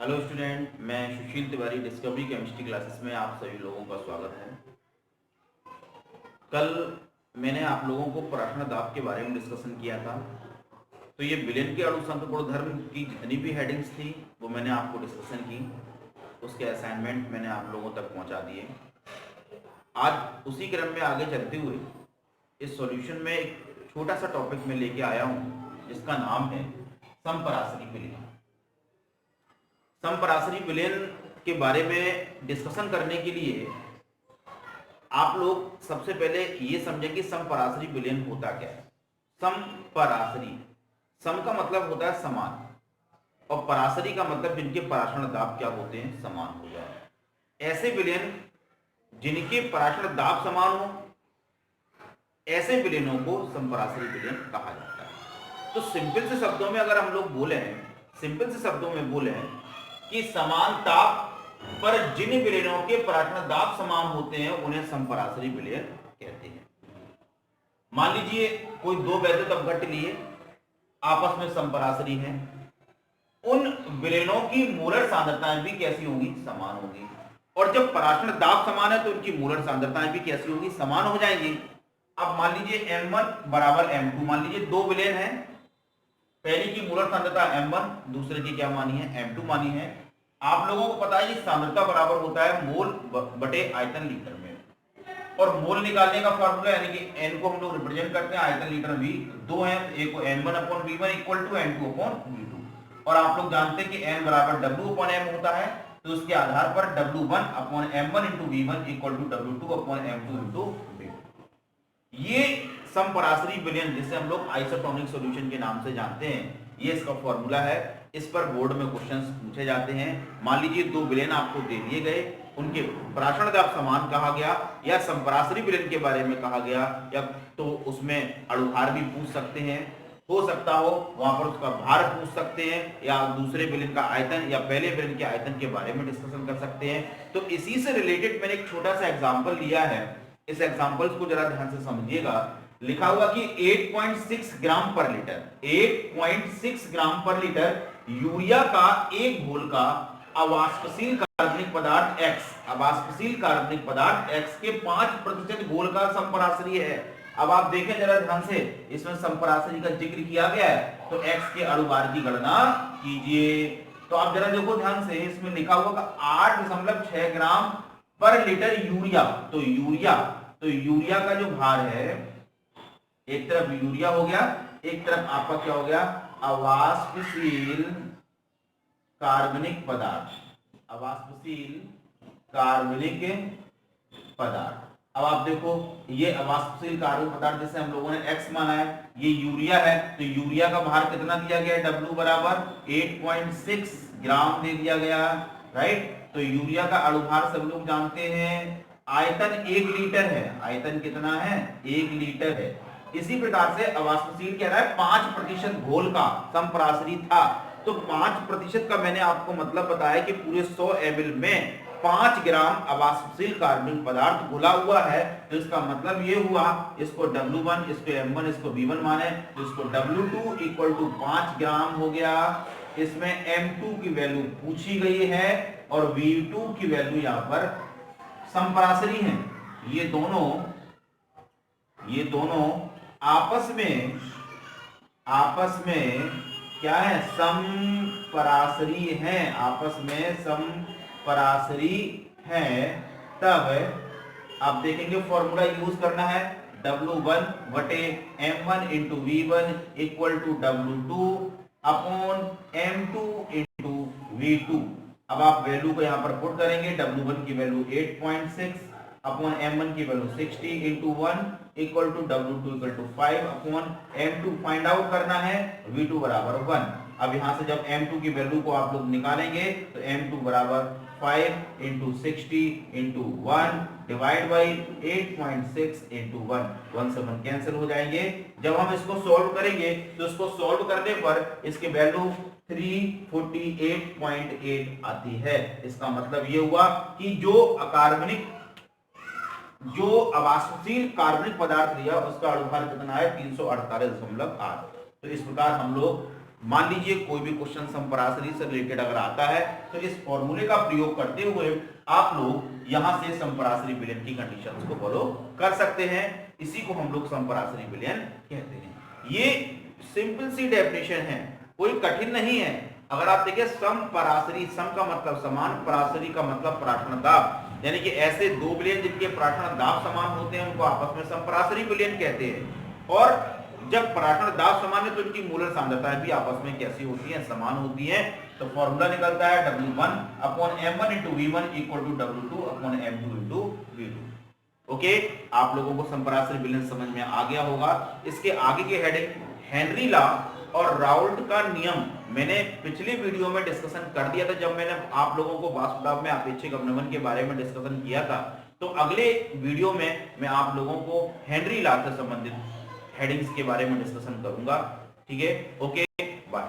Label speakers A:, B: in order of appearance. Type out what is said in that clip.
A: Hello student, मैं सुशील Tiwari discovery chemistry classes में आप सभी लोगों का स्वागत है। कल मैंने आप लोगों को पराठा दाब के बारे में डिस्कशन किया था। तो ये विलेन के अणुसंघ गुणधर्म की जितनी भी हेडिंग्स थी वो मैंने आपको डिस्कशन की, उसके असाइनमेंट मैंने आप लोगों तक पहुंचा दिए। आज उसी क्रम में आगे चलते हुए इस सॉल्यूशन में एक छोटा सा टॉपिक में लेके आया हूँ जिसका नाम है समपराशरी विलेन। समपराशरी विलेन के बारे में डिस्कशन करने के लिए आप लोग सबसे पहले ये समझें कि समपराशरी विलेन होता क्या है। समपराशरी, सम का मतलब होता है समान और पराशरी का मतलब जिनके पराशरण दाब क्या होते हैं, समान हो जाए। ऐसे विलेन जिनके पराशरण दाब समान हो, ऐसे विलेनों को समपराशरी विलेन कहा जाता है। तो सिंपल से शब्दों में अगर हम लोग बोले, सिंपल से शब्दों में बोले कि समान ताप पर जिन विलेनों के पराशरण दाब समान होते हैं उन्हें समपराशरी विलेन कहते हैं। मान लीजिए कोई दो वैद्युत अपघट्ट लिए, आपस में समपराशरी हैं, उन विलेनों की मोलर सांद्रताएं भी कैसी होंगी, समान होंगी। और जब पराशरण दाब समान है तो उनकी मोलर सांद्रताएं भी कैसी होंगी, समान हो जाएंगी। अब मान लीजिए M1 बराबर M2, मान लीजिए दो विलेन हैं, पहली की मोलर सांद्रता M1, दूसरे की क्या मानी है, M2 मानी है। आप लोगों को पता है कि सांद्रता बराबर होता है मोल बटे आयतन लीटर में, और मोल निकालने का फॉर्मूला यानी कि n को हम लोग रिप्रेजेंट करते हैं आयतन लीटर v, दो है, एक को n1/v1 इक्वल टू n2/v2। और आप लोग जानते हैं कि n बराबर w/m होता है, तो उसके आधार पर w1/m1 इक्वल टू w2/m2 ये समपराशरी विलेन जिसे हम लोग आइसोटोनिक सॉल्यूशन के नाम से जानते हैं, ये इसका फॉर्मूला है। इस पर बोर्ड में क्वेश्चंस पूछे जाते हैं। मान लीजिए दो विलेन आपको दे दिए गए, उनके पराशरण दाब समान कहा गया या समपराशरी विलेन के बारे में कहा गया, या तो उसमें अणुभार भी पूछ सकते हैं, हो सकता हो वहां पर उसका भार पूछ सकते हैं, या दूसरे विलेन का आयतन या पहले विलेन के आयतन के बारे में डिस्कशन कर सकते हैं। तो इसी से रिलेटेड मैंने एक छोटा सा एग्जाम्पल लिया है। इस एग्जाम्पल्स को जरा ध्यान से समझिएगा। लिखा हुआ कि 8.6 ग्राम पर लीटर, 8.6 ग्राम पर लीटर यूरिया का एक घोल का अवाष्पशील कार्बनिक पदार्थ X, अवाष्पशील कार्बनिक पदार्थ X के 5% घोल का समपराशरी है। अब आप देखें जरा ध्यान से, इसमें समपराशरी का जिक्र किया गया है, तो X के अणुभार की गणना कीजिए। तो आप जरा देखो ध्यान से, इसमें लिखा हुआ 8.6 ग्राम पर लीटर यूरिया। तो यूरिया का जो भार है, एक तरफ यूरिया हो गया, एक तरफ आपका क्या हो गया, अवाष्पशील कार्बनिक पदार्थ, अवाष्पशील कार्बनिक पदार्थ। अब आप देखो, ये अवाष्पशील कार्बनिक पदार्थ जिसे हम लोगों ने X माना है, ये यूरिया है, तो यूरिया का भार कितना दिया गया है, W बराबर 8.6 ग्राम दे दिया गया, राइट। तो यूरिया का अणुभार सब लोग जानते हैं, आयतन 1 लीटर है, आयतन कितना है, 1 लीटर है। इसी प्रकार से अवाष्पशील कह रहा है 5% घोल का समपराशरी था, तो 5% का मैंने आपको मतलब बताया कि पूरे 100 ml में 5 ग्राम अवाष्पशील कार्बनिक पदार्थ घुला हुआ है। तो इसका मतलब ये हुआ, इसको W1, इसको M1, इसको V1 माने, तो इसको W2 इक्वल टू 5 ग्राम हो गया। इसमें M2 की वैल्यू पूछी गई है और V2 की वैल्यू यहां पर समपराशरी है। ये दोनों आपस में क्या है, समपराशरी हैं, आपस में समपराशरी हैं। तब आप देखेंगे फॉर्मूला यूज करना है, W1/M1 into V1 equal to W2 upon M2 into V2। अब आप वैल्यू को यहां पर पुट करेंगे, W1 की वैल्यू 8.6 अपॉन M1 की value 60 into 1 equal to W2 equal to 5 upon M2 find out करना है, V2 बराबर 1। अब यहां से जब M2 की वैल्यू को आप लोग निकालेंगे तो M2 बराबर 5 into 60 into 1 divide by 8.6 into 1 से 1 कैंसिल हो जाएंगे। जब हम इसको सॉल्व करेंगे तो इसको सॉल्व करने पर इसकी वैल्यू 348.8 आती है। इसका मतलब ये हुआ कि जो अवाष्पशील कार्बनिक पदार्थ लिया उसका अणुभार कितना है, 348.8। तो इस प्रकार हम लोग मान लीजिए कोई भी क्वेश्चन समपराशरी से रिलेटेड अगर आता है तो इस फॉर्मूले का प्रयोग करते हुए आप लोग यहां से समपराशरी विलयन की कंडीशंस को फॉलो कर सकते हैं। इसी को हम लोग समपराशरी विलयन कहते हैं। ये सिंपल सी डेफिनेशन है, कोई कठिन नहीं है। अगर आप देखिए समपराशरी, सम का मतलब समान, पराशरी का मतलब पराठन दाब, यानी कि ऐसे दो विलयन जिनके पराठन दाब समान होते हैं उनको आपस में समपराशरी विलयन कहते हैं। और जब पराठन दाब समान है तो इनकी मूलर सांद्रता भी आपस में कैसी होती है, समान होती है। तो फॉर्मूला निकलता है W1 upon M1 into V1 equal to W2 upon M2 into V2। Okay, आप लोगों को समपराशरी विलयन समझ में आ गया होगा। इसके आगे की हेडिंग हेनरी लॉ और राउल्ट का नियम मैंने पिछली वीडियो में डिस्कशन कर दिया था, जब मैंने आप लोगों को वाष्पदाब में अपेक्षिक अवनमन के बारे में डिस्कशन किया था। तो अगले वीडियो में मैं आप लोगों को हेनरी लॉ से संबंधित हेडिंग्स के बारे में डिस्कशन करूंगा। ठीक है, ओके, बाय।